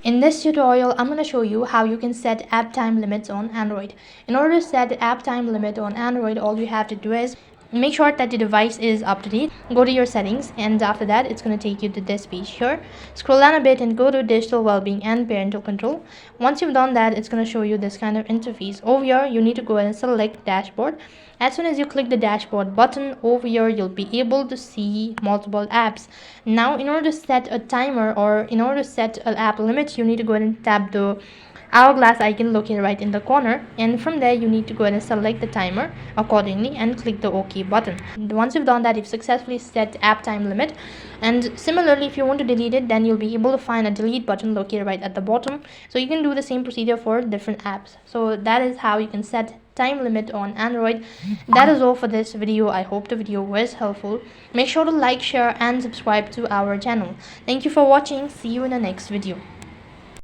In this tutorial, I'm going to show you how you can set app time limits on Android. In order to set the app time limit on Android, all you have to do is make sure that the device is up to date. Go to your settings, and after that, it's going to take you to this page here. Scroll down a bit and go to digital well-being and parental control. Once you've done that, it's going to show you this kind of interface. Over here, you need to go ahead and select dashboard. As soon as you click the dashboard button over here, you'll be able to see multiple apps. Now, in order to set a timer or in order to set an app limit, you need to go ahead and tap the hourglass icon located right in the corner, and from there you need to go ahead and select the timer accordingly and click the OK button. Once you've done that, you've successfully set app time limit. And similarly, if you want to delete it, then you'll be able to find a delete button located right at the bottom, so you can do the same procedure for different apps. So that is how you can set time limit on Android. That is all for this video. I hope the video was helpful. Make sure to like, share and subscribe to our channel. Thank you for watching. See you in the next video.